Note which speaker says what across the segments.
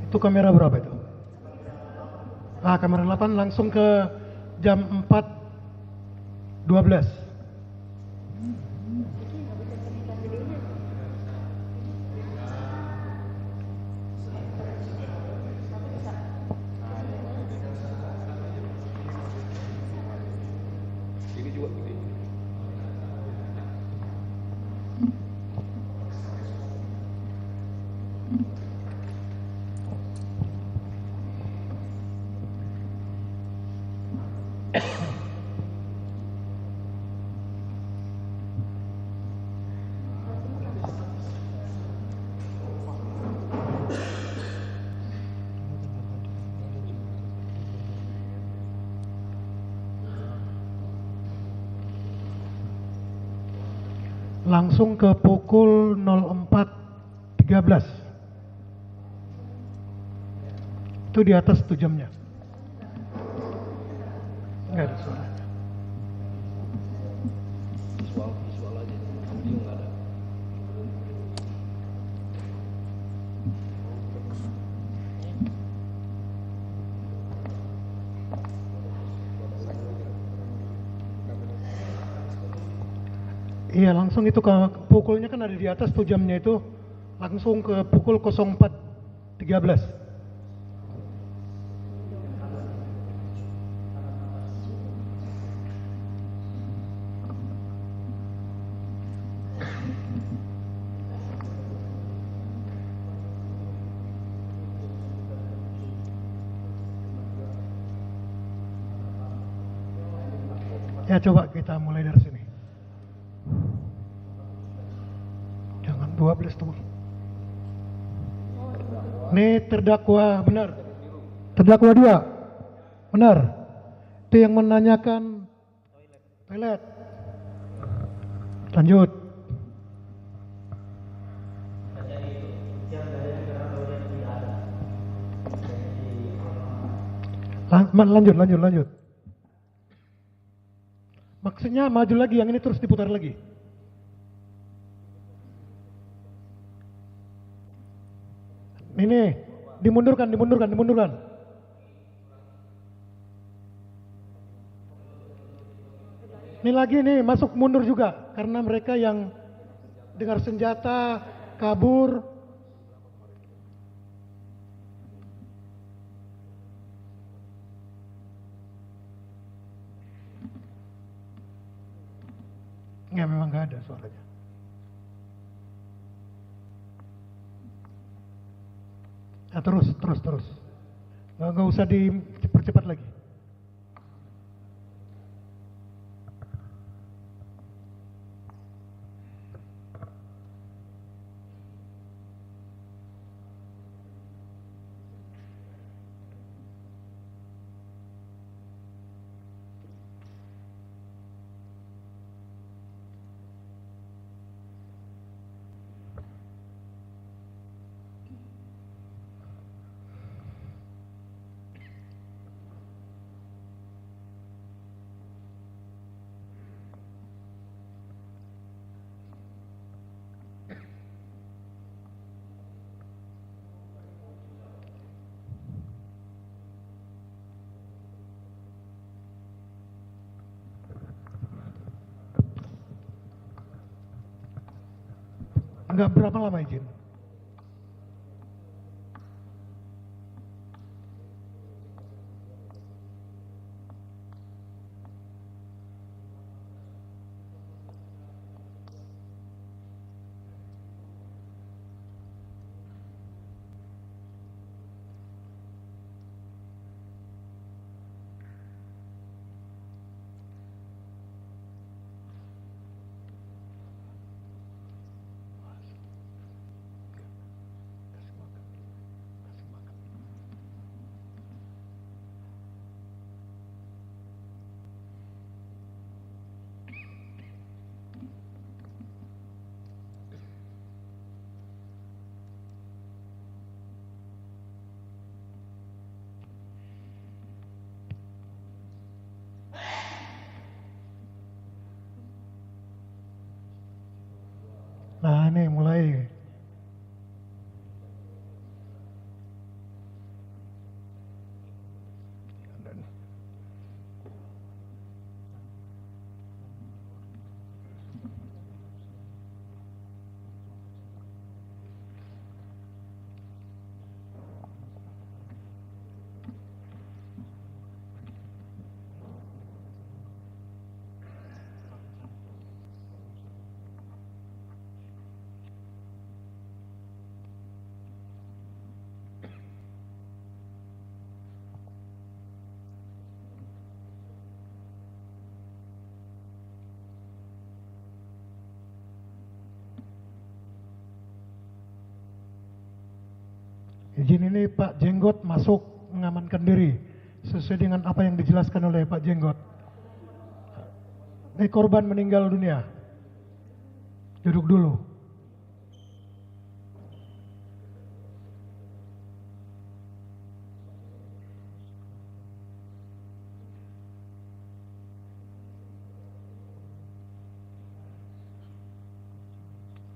Speaker 1: Itu kamera berapa itu? Kamera 8 langsung ke jam 4.12.
Speaker 2: Ini juga gede.
Speaker 1: Langsung ke pukul 04.13. Itu di atas tuh jamnya. Nggak ada suara.
Speaker 2: Visual aja, audio nggak ada.
Speaker 1: Iya, langsung itu ke pukulnya kan ada di atas tuh jamnya itu, langsung ke pukul 04.13. Ya, coba kita mulai dari sini. Jangan 12 tuh. Ini terdakwa benar. Terdakwa 2. Benar. Itu yang menanyakan toilet. Lanjut. Lanjut. Maksudnya maju lagi, yang ini terus diputar lagi. Ini dimundurkan. Ini lagi nih masuk mundur juga karena mereka yang dengar senjata kabur. Ya memang nggak ada suaranya. Nah, terus. Nggak usah dipercepat lagi. Nggak berapa lama izin? Nah ini mulai. Izin ini Pak Jenggot masuk mengamankan diri sesuai dengan apa yang dijelaskan oleh Pak Jenggot. Ini korban meninggal dunia. Duduk dulu.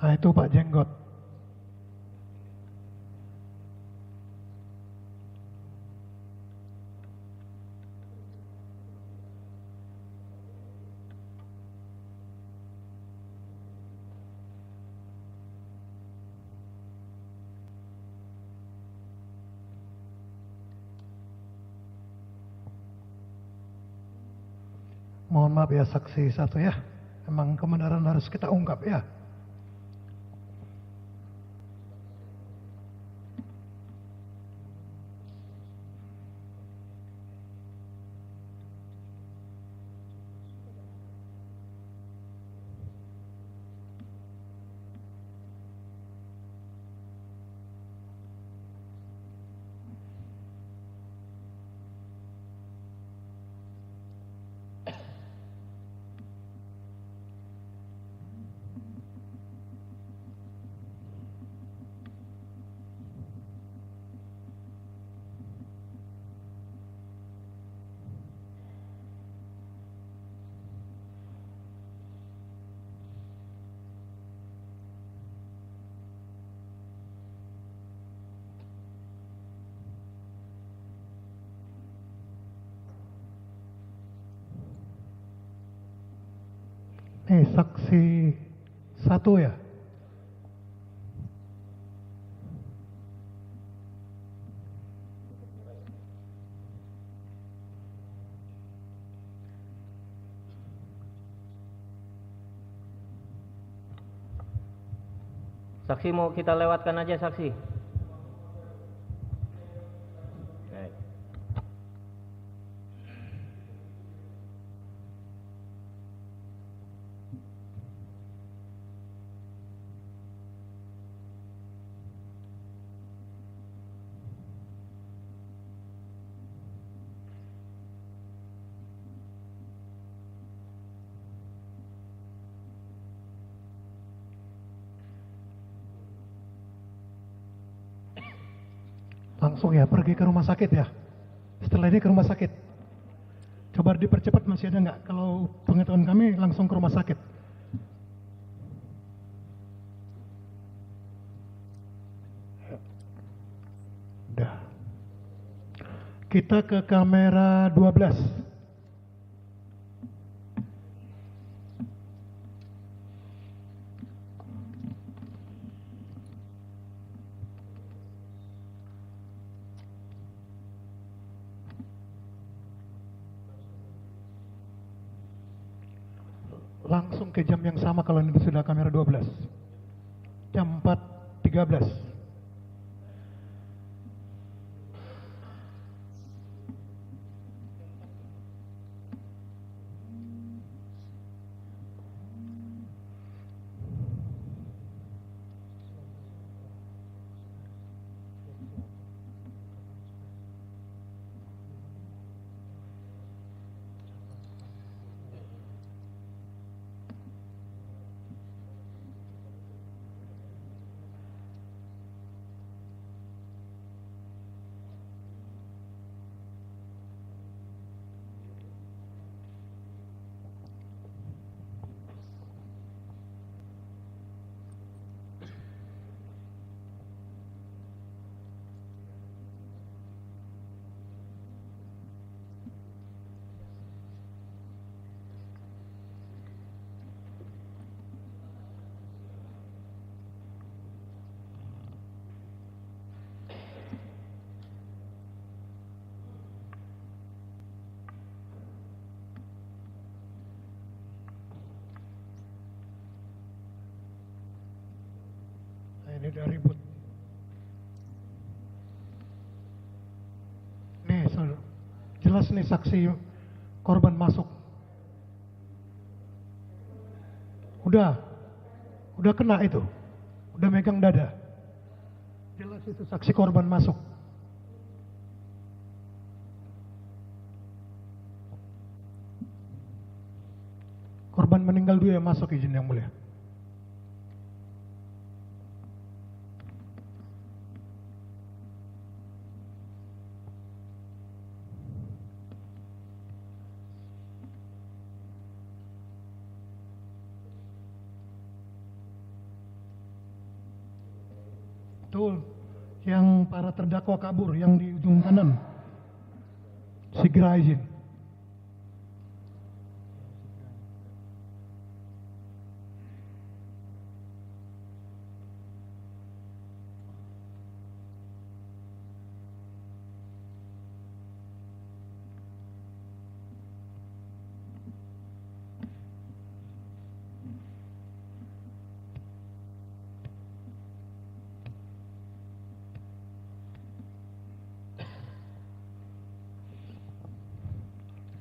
Speaker 1: Nah itu Pak Jenggot. Mohon maaf ya saksi satu ya. Emang kebenaran harus kita ungkap ya. Nih saksi satu ya.
Speaker 3: Saksi mau kita lewatkan aja saksi. Baik.
Speaker 1: Langsung ya pergi ke rumah sakit ya. Setelah ini ke rumah sakit. Coba dipercepat masih ada nggak? Kalau pengetahuan kami langsung ke rumah sakit. Udah. Kita ke kamera 12. Langsung ke jam yang sama kalau ini sudah kamera 12. Jam 4.13. ini udah ribut. Nih, jelas nih saksi korban masuk. Udah kena itu. Udah megang dada. Jelas itu saksi korban masuk. Korban meninggal dulu yang masuk, izin yang mulia. Betul, yang para terdakwa kabur yang di ujung kanan. Segera izin.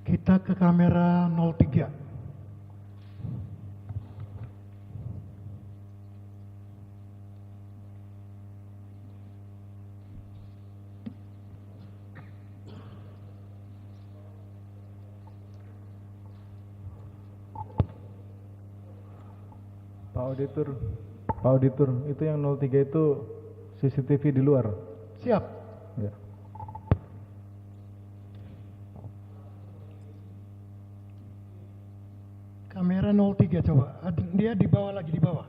Speaker 1: Kita ke kamera 03.
Speaker 4: Pak Auditor, itu yang 03 itu CCTV di luar.
Speaker 1: Siap.
Speaker 4: Ya.
Speaker 1: Kamera 03 coba. Dia di bawah lagi, di bawah.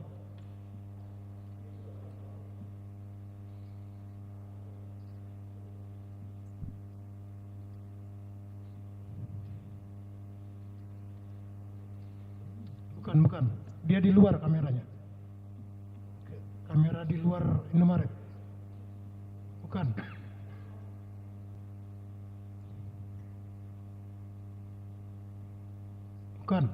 Speaker 1: Bukan. Dia di luar kameranya. Kamera di luar Indomaret. Bukan. Bukan.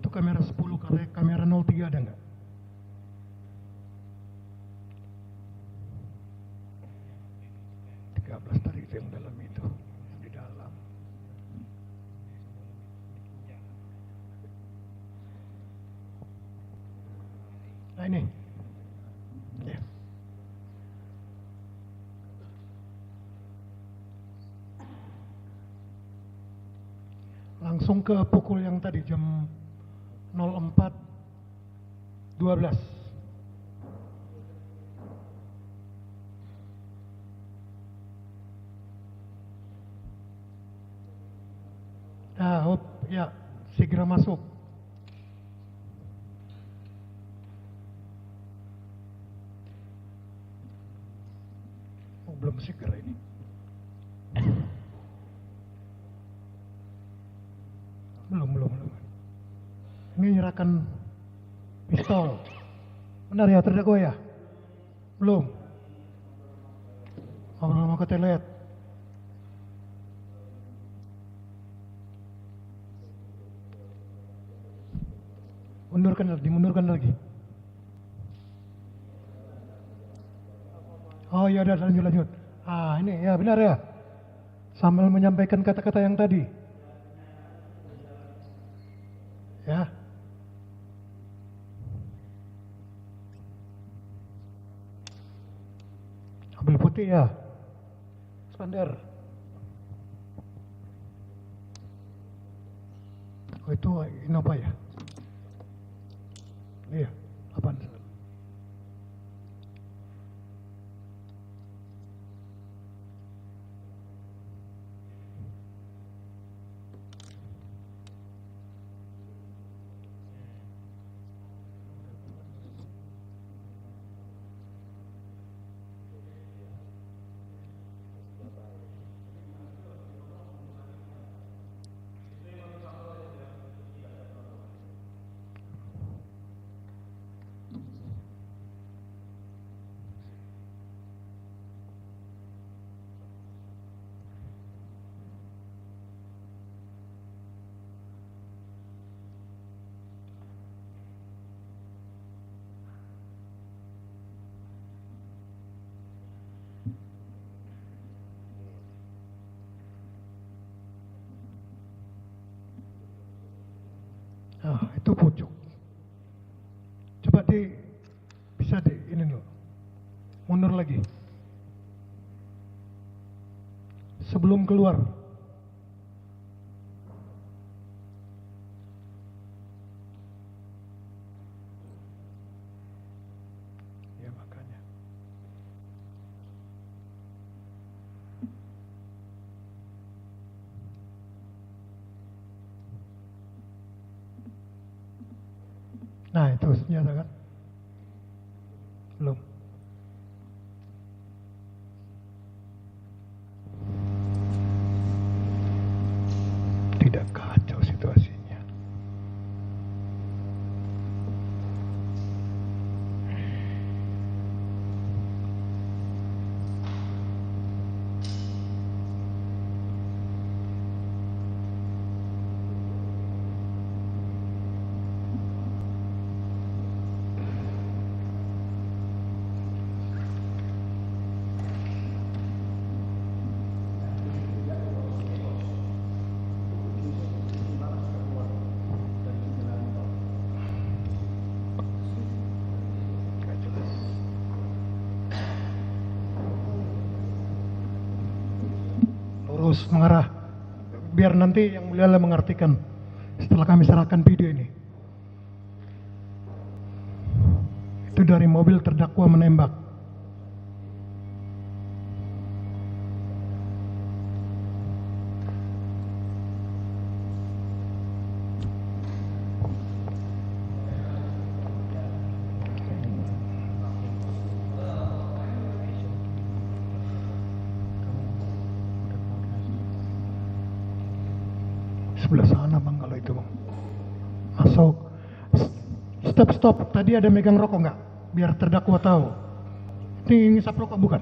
Speaker 1: Itu kamera 10, kamera 03 ada nggak? Tadi itu yang dalam itu, yang di dalam. Nah ini. Ya. Langsung ke pukul yang tadi jam 04.12. Ya, segera masuk. Oh, belum segera ini. Belum. Ini menyerahkan pistol. Benar ya, terdakwa ya? Belum. Mau ke toilet. Dimundurkan lagi. Oh ya udah, lanjut. Ah ini ya benar ya. Sambil menyampaikan kata-kata yang tadi. Ya. Mobil putih ya. Spandar. Oh itu Innova ya? Iya. Apaan? Ah, itu pucuk. Coba bisa ini dulu. Mundur lagi. Sebelum keluar. Ya makanya. Nah, itu senjata kan? Belum. Tidak kacau situasinya. Lurus mengarah. Biar nanti yang mulia mengartikan setelah kami serahkan video ini. Itu dari mobil terdakwa menembak. Sebelah sana bang kalau itu bang. Masuk. Stop. Tadi ada megang rokok nggak? Biar terdakwa tahu. Ini ngisap rokok bukan?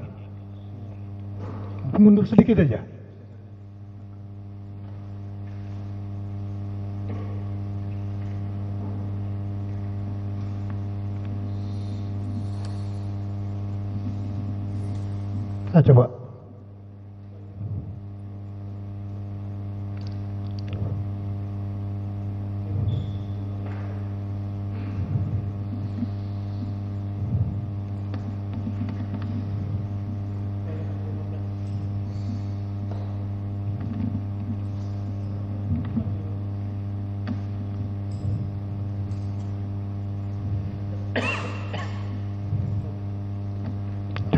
Speaker 1: Mundur sedikit aja. Saya coba.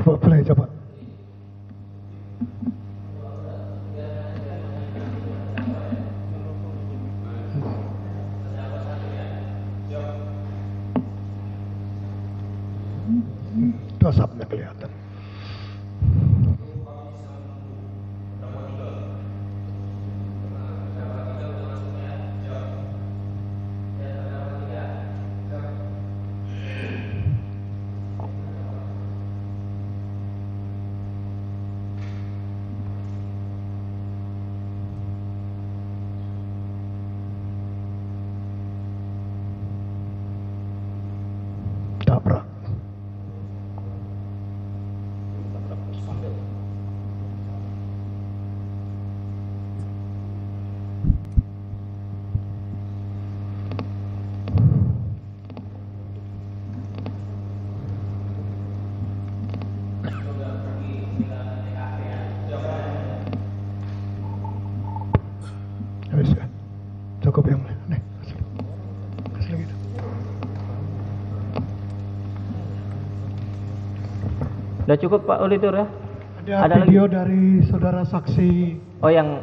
Speaker 1: Coba play, coba. Itu asapnya kelihatan. Tabrak.
Speaker 3: Udah cukup Pak Auditor ya?
Speaker 1: Ada
Speaker 3: Ada
Speaker 1: video dari saudara saksi
Speaker 3: Oh yang